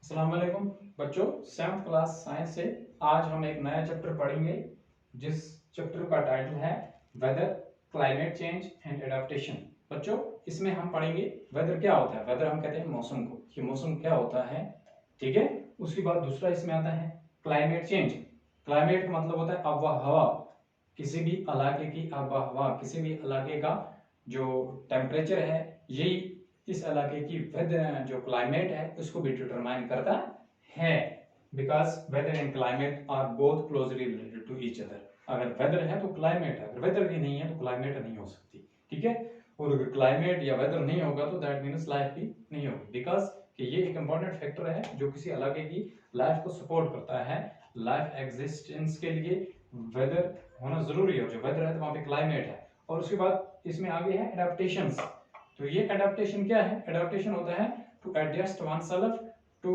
अस्सलाम वालेकुम बच्चों, 7th क्लास साइंस से आज हम एक नया चैप्टर पढ़ेंगे जिस चैप्टर का टाइटल है weather, climate change and adaptation. बच्चों, इसमें हम पढ़ेंगे वेदर क्या होता है। वेदर हम कहते हैं मौसम को, कि मौसम क्या होता है, ठीक है। उसके बाद दूसरा इसमें आता है क्लाइमेट चेंज। क्लाइमेट का मतलब होता है आबोहवा, किसी भी इलाके की आबोहवा, किसी भी इलाके का जो टेम्परेचर है, यही इस इलाके की वेदर जो क्लाइमेट है उसको भी डिटरमाइन करता है। Because weather and climate are both closely related to each other. अगर वेदर है तो क्लाइमेट है, अगर वेदर ही नहीं है तो क्लाइमेट नहीं हो सकती, ठीक है। और अगर क्लाइमेट या वेदर नहीं होगा तो दैट मीन्स लाइफ भी नहीं होगी, बिकॉज कि ये एक इंपॉर्टेंट फैक्टर है जो किसी इलाके की लाइफ को सपोर्ट करता है। लाइफ एग्जिस्टेंस के लिए वेदर होना जरूरी है, जो वेदर है तो वहां पे क्लाइमेट है। और उसके बाद इसमें आगे है एडाप्टेशंस। तो ये एडाप्टेशन क्या है? एडाप्टेशन होता है to adjust oneself to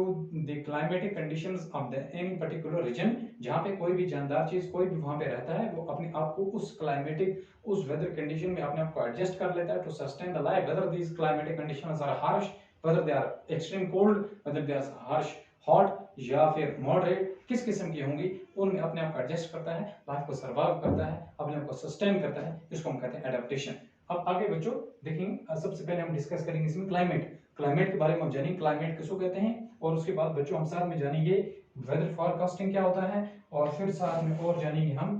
the climatic conditions of the any particular region. जहां पे कोई भी जानदार चीज कोई भी वहां पे रहता है, वो अपने आप को उस क्लाइमेटिक, उस वेदर कंडीशन में अपने आप को एडजस्ट कर लेता है to sustain the life. Whether these climatic conditions are harsh, whether they are extreme cold, whether they are harsh hot या फिर मॉडरेट, किस किस्म की होंगी, उनमें अपने आप को एडजस्ट करता है, लाइफ को सर्वाइव करता है, अपने आप को सस्टेन करता है। इसको हम कहते हैं एडाप्टेशन। अब आगे बच्चों देखेंगे, सबसे पहले हम डिस्कस करेंगे इसमें क्लाइमेट। क्लाइमेट के बारे में हम जानेंगे क्लाइमेट किसको कहते हैं, और उसके बाद बच्चों हम साथ में जानेंगे वेदर फॉरकास्टिंग क्या होता है, और फिर साथ में और जानेंगे हम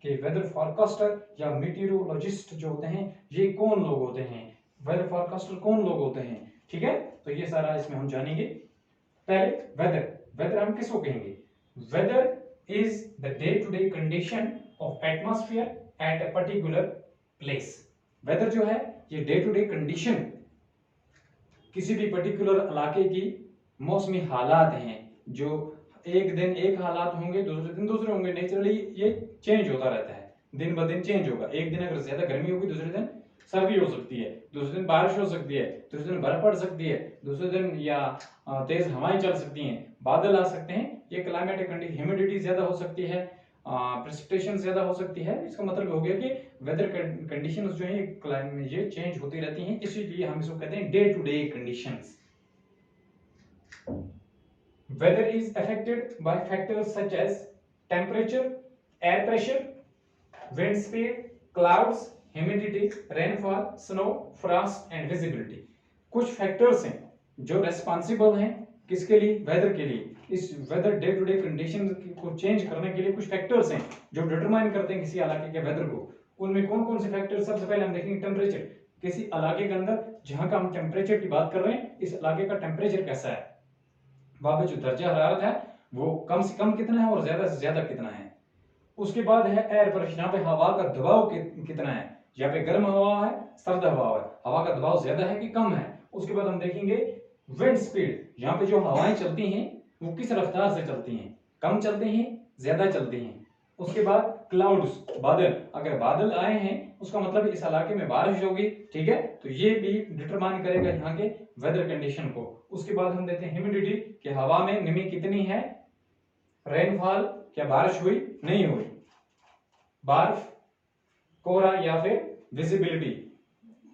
कि वेदर फॉरकास्टर या मीटियोरोलॉजिस्ट जो होते हैं ये कौन लोग होते हैं, वेदर फॉरकास्टर कौन लोग होते हैं, ठीक है। तो ये सारा इसमें हम जानेंगे। पहले वेदर, वेदर हम किसको कहेंगे? Weather is the day to day condition of atmosphere at a particular place. Weather जो है ये डे टू डे कंडीशन, किसी भी पर्टिकुलर इलाके की मौसमी हालात हैं, जो एक दिन एक हालात होंगे, दूसरे दिन दूसरे होंगे। नेचुरली ये चेंज होता रहता है, दिन ब दिन चेंज होगा। एक दिन अगर ज्यादा गर्मी होगी, दूसरे दिन सर्दी हो सकती है, दूसरे दिन बारिश हो सकती है, दूसरे दिन बर्फ पड़ सकती है, दूसरे दिन या तेज हवाएं चल सकती हैं, बादल आ सकते हैं। ये क्लाइमेटिक कंडीशन, ह्यूमिडिटी ज्यादा हो सकती है, प्रेसिपिटेशन ज्यादा हो सकती है। इसका मतलब हो गया कि वेदर कंडीशंस जो है क्लाइमेट ये चेंज होती रहती हैं, इसीलिए हम इसको कहते हैं day to day conditions. Weather is affected by factors such as temperature, air pressure, wind speed, clouds, humidity, rainfall, snow, frost and visibility। कुछ फैक्टर्स हैं जो रेस्पॉन्सिबल हैं किसके लिए? वेदर के लिए। इस weather day to day condition को चेंज करने के लिए कुछ फैक्टर्स हैं जो डिटरमाइन करते हैं किसी इलाके के वेदर को। उनमें कौन कौन से फैक्टर्स? सबसे पहले हम देखेंगे टेम्परेचर। किसी इलाके के अंदर जहां का हम टेम्परेचर की बात कर रहे हैं, इस इलाके का टेम्परेचर कैसा है, वहां पे जो दर्जा हरारत है वो कम से कम कितना है और ज्यादा से ज्यादा कितना है। उसके बाद है एयर प्रेशर, यहाँ पे हवा का दबाव कितना है, यहाँ पे गर्म हवा है, सर्द हवा है, हवा का दबाव ज्यादा है कि कम है। उसके बाद हम देखेंगे विंड स्पीड, यहाँ पे जो हवाएं चलती हैं वो किस रफ्तार से चलती हैं, कम चलती हैं, ज्यादा चलती हैं। उसके बाद क्लाउड्स, बादल, अगर बादल आए हैं उसका मतलब इस इलाके में बारिश होगी, ठीक है। तो ये भी डिटरमाइन करेगा यहाँ के वेदर कंडीशन को। उसके बाद हम देते हैं ह्यूमिडिटी, कि हवा में नमी कितनी है, रेनफॉल, क्या बारिश हुई नहीं हुई, बर्फ, कोहरा या फिर विजिबिलिटी।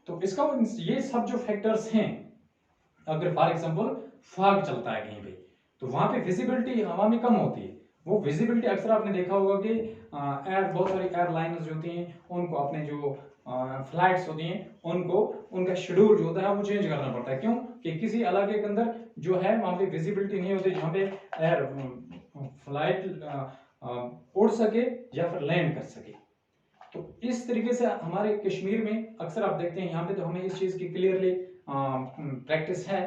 तो इसका ये सब जो फैक्टर्स हैं, अगर फॉर एग्जांपल फॉग चलता है कहीं पे तो वहां पे विजिबिलिटी हवा में कम होती है। वो विजिबिलिटी अक्सर आपने देखा होगा कि बहुत सारी एयरलाइंस जो होती हैं उनको अपने जो फ्लाइट्स होती हैं उनको उनका शेड्यूल जो होता है वो चेंज करना पड़ता है। क्यों? कि किसी इलाके के अंदर जो है वहां पे विजिबिलिटी नहीं होती, जहाँ पे एयर फ्लाइट उड़ सके या फिर लैंड कर सके। तो इस तरीके से हमारे कश्मीर में अक्सर आप देखते हैं, यहाँ पे तो हमें इस चीज की क्लियरली प्रैक्टिस है।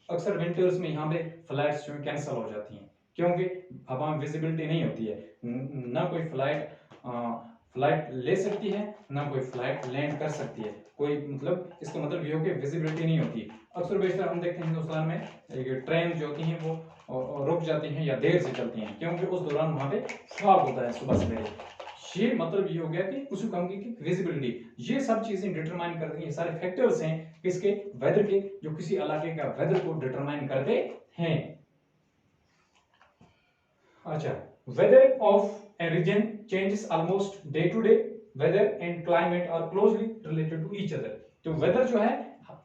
अक्सर विंटर्स में यहाँ पे फ्लाइट्स जो कैंसिल हो जाती हैं, क्योंकि हवा में विजिबिलिटी नहीं होती है, ना कोई फ्लाइट ले सकती है, ना कोई फ्लाइट लैंड कर सकती है। कोई मतलब इसका मतलब ये हो कि विजिबिलिटी नहीं होती। अक्सर बेशतर हम देखते हैं हिंदुस्तान में ट्रेन जो होती हैं वो रुक जाती हैं या देर से चलती हैं, क्योंकि उस दौरान वहां पे फॉग होता है सुबह सवेरे। ये मतलब ये हो गया कि उसको कम की विजिबिलिटी। ये सब चीजें डिटरमाइन करती हैं, ये सारे फैक्टर्स हैं किसके? वेदर के, जो किसी इलाके का वेदर को डिटरमाइन करते हैं। अच्छा, weather of a region changes almost day to day. Weather and climate are closely related to each other. तो वेदर जो है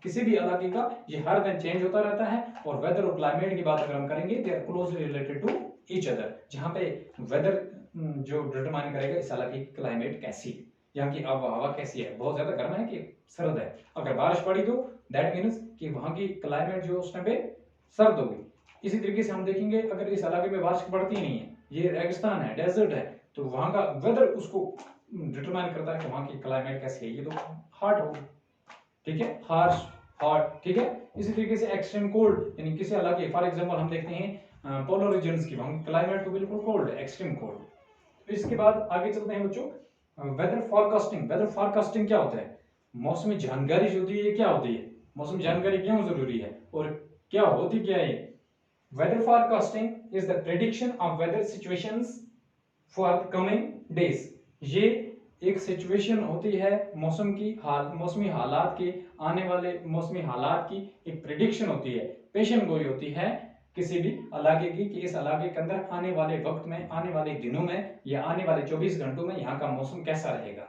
किसी भी इलाके का ये हर दिन चेंज होता रहता है। और वेदर और क्लाइमेट की बात अगर हम करेंगे, they are closely related to each other, जहाँ पे वेदर जो डिटरमाइन करेगा इस इलाके की क्लाइमेट कैसी है, यहाँ की आबोहवा कैसी है, बहुत ज्यादा गर्म है कि सर्द है। अगर बारिश पड़ी तो दैट मीन्स कि वहाँ की क्लाइमेट जो उस टाइम पे सर्द होगी। इसी तरीके से हम देखेंगे अगर इस इलाके में बारिश पड़ती नहीं है, ये रेगिस्तान है, डेजर्ट है, तो वहाँ का वेदर उसको डिटरमाइन करता है कि वहाँ की क्लाइमेट कैसी है, ये तो हॉट होगी, ठीक है, हार्श, हॉट, ठीक है। इसी तरीके से एक्सट्रीम कोल्ड, यानी किसी इलाके, फॉर एग्जांपल हम देखते हैं पोलर रीजन्स की, वहाँ क्लाइमेट तो बिल्कुल कोल्ड है, एक्सट्रीम कोल्ड। इसके बाद आगे चलते हैं बच्चों, वेदर फॉरकास्टिंग। वेदर फॉरकास्टिंग क्या होता है? मौसमी जानकारी जो होती है क्या होती है, मौसमी जानकारी क्यों जरूरी है और क्या होती क्या है? Weather forecasting is the prediction of weather situations for the coming days. ये एक सिचुएशन होती है मौसम की मौसमी हालात के, आने वाले मौसमी हालात की एक प्रेडिक्शन होती है, पेशन गोई होती है किसी भी इलाके की, कि इस इलाके के अंदर आने वाले वक्त में, आने वाले दिनों में या आने वाले 24 घंटों में यहाँ का मौसम कैसा रहेगा।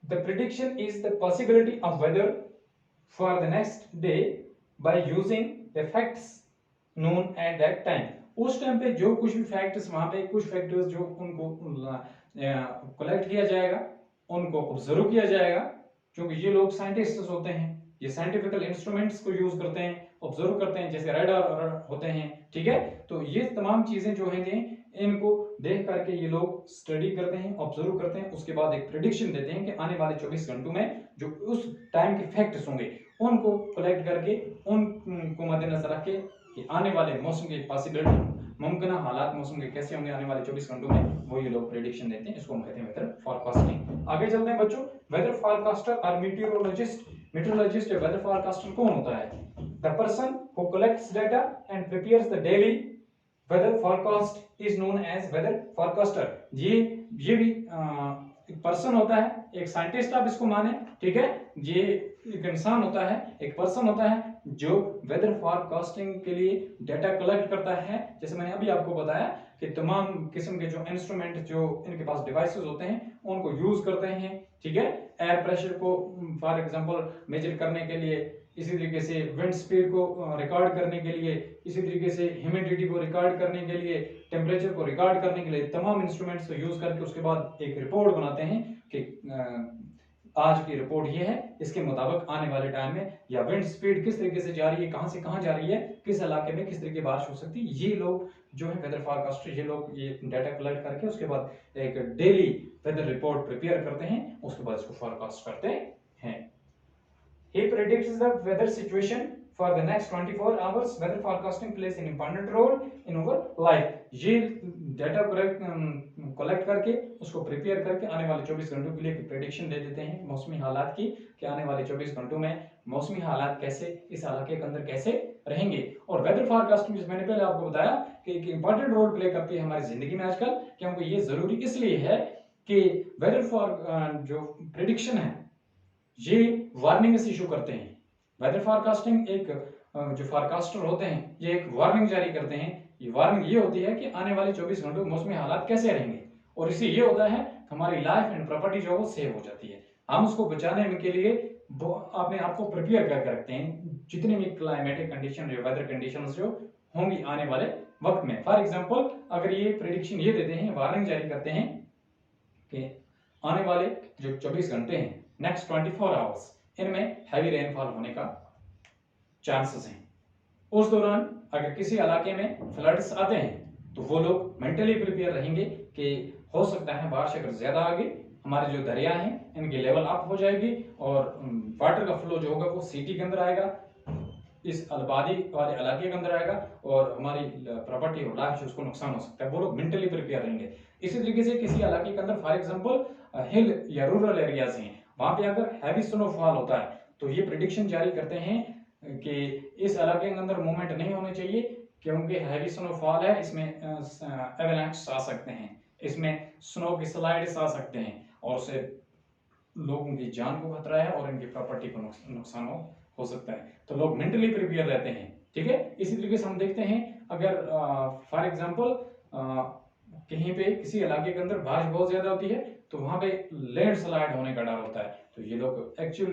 The prediction is the possibility of weather for the next day by using the facts known at that time। उस टाइम पे जो कुछ भी फैक्ट्स, वहां पे कुछ फैक्टर्स जो उनको कलेक्ट किया जाएगा, उनको ऑब्जर्व किया जाएगा, क्योंकि ये लोग साइंटिस्ट्स होते हैं, ये साइंटिफिकल इंस्ट्रूमेंट्स को यूज करते हैं, ऑब्जर्व करते हैं, जैसे रडार होते हैं, ठीक है। तो ये तमाम चीजें जो हैं इनको देख करके ये लोग स्टडी करते हैं, ऑब्जर्व करते हैं, उसके बाद एक प्रेडिक्शन देते हैं कि आने वाले 24 घंटों में जो उस टाइम के फैक्ट्स होंगे उनको कलेक्ट करके उनको मद्देनजर रख के कि आने वाले मौसम की पॉसिबिलिटी, मुमकिन हालात मौसम के कैसे होंगे आने वाले 24 घंटों में, वो ये लोग प्रेडिक्शन देते हैं, इसको हम कहते हैं वेदर फॉरकास्टिंग। आगे चलते हैं बच्चों, वेदर फॉरकास्टर और मीटियोरोलॉजिस्ट। मीटियोरोलॉजिस्ट या वेदर फॉरकास्टर कौन होता है? The person who collects data and prepares the daily weather forecast is known as weather forecaster. ये भी एक पर्सन होता है, एक साइंटिस्ट आप इसको माने, ठीक है। ये एक इंसान होता है, एक पर्सन होता है जो वेदर फॉरकास्टिंग के लिए डाटा कलेक्ट करता है। जैसे मैंने अभी आपको बताया कि तमाम किस्म के जो इंस्ट्रूमेंट, जो इनके पास डिवाइसेस होते हैं, उनको यूज करते हैं, ठीक है। एयर प्रेशर को फॉर एग्जांपल मेजर करने के लिए, इसी तरीके से विंड स्पीड को रिकॉर्ड करने के लिए, इसी तरीके से ह्यूमिडिटी को रिकॉर्ड करने के लिए, टेम्परेचर को रिकॉर्ड करने के लिए, तमाम इंस्ट्रूमेंट्स को यूज करके उसके बाद एक रिपोर्ट बनाते हैं कि आज की रिपोर्ट ये है, इसके मुताबिक आने वाले टाइम में या विंड स्पीड किस तरीके से जा रही है, कहां से कहां जा रही है, किस इलाके में किस तरीके की बारिश हो सकती है। ये लोग जो है वेदर फॉरकास्टर, ये लोग ये डाटा कलेक्ट करके उसके बाद एक डेली वेदर रिपोर्ट प्रिपेयर करते हैं, उसके बाद इसको फॉरकास्ट करते हैं। He predicts the weather situation for the next 24 hours. Weather forecasting plays an important role in our life. ये डाटा कलेक्ट करके उसको प्रिपेयर करके आने वाले 24 घंटों के लिए प्रेडिक्शन दे देते हैं मौसमी हालात की, कि आने वाले 24 घंटों में मौसमी हालात कैसे, इस इलाके के अंदर कैसे रहेंगे। और वेदर फॉरकास्टिंग, जिस मैंने पहले आपको बताया कि एक इंपॉर्टेंट रोल प्ले करती है हमारी जिंदगी में आजकल, क्योंकि ये जरूरी इसलिए है कि वेदर फॉर जो प्रेडिक्शन है ये वार्निंग्स इशू करते हैं। वेदर फॉरकास्टिंग एक जो फॉरकास्टर होते हैं ये एक वार्निंग जारी करते हैं। ये वार्निंग ये होती है कि आने वाले 24 घंटों में मौसमी हालात कैसे रहेंगे, और इससे ये होता है हमारी लाइफ एंड प्रॉपर्टी जो है वो सेव हो जाती है। हम उसको बचाने के लिए अपने आप को प्रिपेयर करके रखते हैं, जितनी भी क्लाइमेटिक कंडीशन या वेदर कंडीशंस जो होंगी आने वाले वक्त में। फॉर एग्जांपल अगर ये प्रेडिक्शन ये देते हैं, वार्निंग जारी करते हैं कि आने वाले जो 24 घंटे हैं, नेक्स्ट 24 आवर्स, इनमें हैवी रेनफॉल होने का चांसेस हैं। उस दौरान अगर किसी इलाके में फ्लड्स आते हैं तो वो लोग मेंटली प्रिपेयर रहेंगे कि हो सकता है बारिश अगर ज्यादा आ गई, हमारे जो दरिया हैं इनकी लेवल अप हो जाएगी और वाटर का फ्लो जो होगा वो सिटी के अंदर आएगा, इस आबादी वाले इलाके के अंदर आएगा और हमारी प्रॉपर्टी और लाइफ उसको नुकसान हो सकता है। वो लोग मेंटली प्रिपेयर रहेंगे। इसी तरीके से किसी इलाके के अंदर फॉर एग्जांपल हिल या रूरल एरियाज हैं, वहां पे अगर हैवी स्नोफॉल होता है तो ये प्रेडिक्शन जारी करते हैं कि इस इलाके के अंदर मूवमेंट नहीं होनी चाहिए, क्योंकि हैवी स्नोफॉल है, इसमें एवलांच आ सकते हैं, इसमें स्नो की स्लाइड्स आ सकते हैं और उससे लोगों की जान को खतरा है और इनकी प्रॉपर्टी को नुकसान हो सकता है। तो लोग मेंटली प्रिपेयर रहते हैं, ठीक है। इसी तरीके से हम देखते हैं अगर फॉर एग्जांपल कहीं पे किसी इलाके के अंदर बारिश बहुत ज्यादा होती है तो वहां पे लैंडस्लाइड होने का डर होता है, तो ये लोग एक्चुअल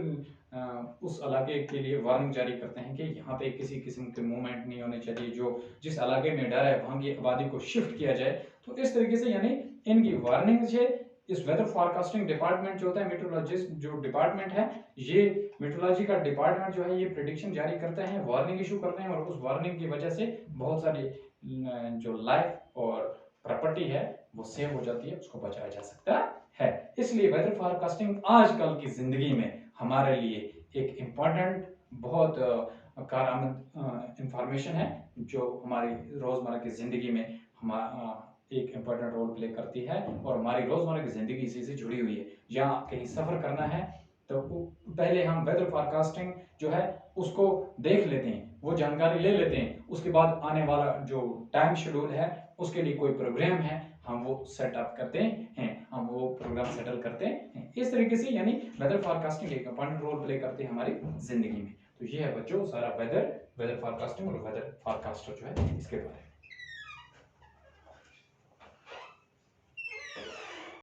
उस इलाके के लिए वार्निंग जारी करते हैं कि यहाँ पे किसी किस्म के मूवमेंट नहीं होने चाहिए, जो जिस इलाके में डर है वहाँ की आबादी को शिफ्ट किया जाए। तो इस तरीके से यानी इनकी वार्निंग है। इस वेदर फॉरकास्टिंग डिपार्टमेंट जो होता है, मेट्रोलॉजिस्ट जो डिपार्टमेंट है, ये मेट्रोलॉजी का डिपार्टमेंट जो है ये प्रेडिक्शन जारी करते हैं, वार्निंग इशू करते हैं, और उस वार्निंग की वजह से बहुत सारी जो लाइफ और प्रॉपर्टी है वो सेव हो जाती है, उसको बचाया जा सकता है। इसलिए वेदर फॉरकास्टिंग आजकल की जिंदगी में हमारे लिए एक इम्पॉर्टेंट बहुत कारआमद इंफॉर्मेशन है, जो हमारी रोज़मर्रा की ज़िंदगी में एक इम्पॉर्टेंट रोल प्ले करती है और हमारी रोज़मर्रा की ज़िंदगी इसी से जुड़ी हुई है। या कहीं सफ़र करना है तो पहले हम वेदर फॉरकास्टिंग जो है उसको देख लेते हैं, वो जानकारी ले लेते हैं, उसके बाद आने वाला जो टाइम शेड्यूल है उसके लिए कोई प्रोग्राम है हम वो सेटअप करते हैं, हम वो प्रोग्राम सेटल करते हैं। इस तरीके से यानी वेदर फॉरकास्टिंग एक इम्पॉर्टेंट रोल प्ले करते हैं हमारी ज़िंदगी में। तो ये है बच्चों सारा वेदर फॉरकास्टिंग और वेदर फॉरकास्टर जो है इसके बारे में।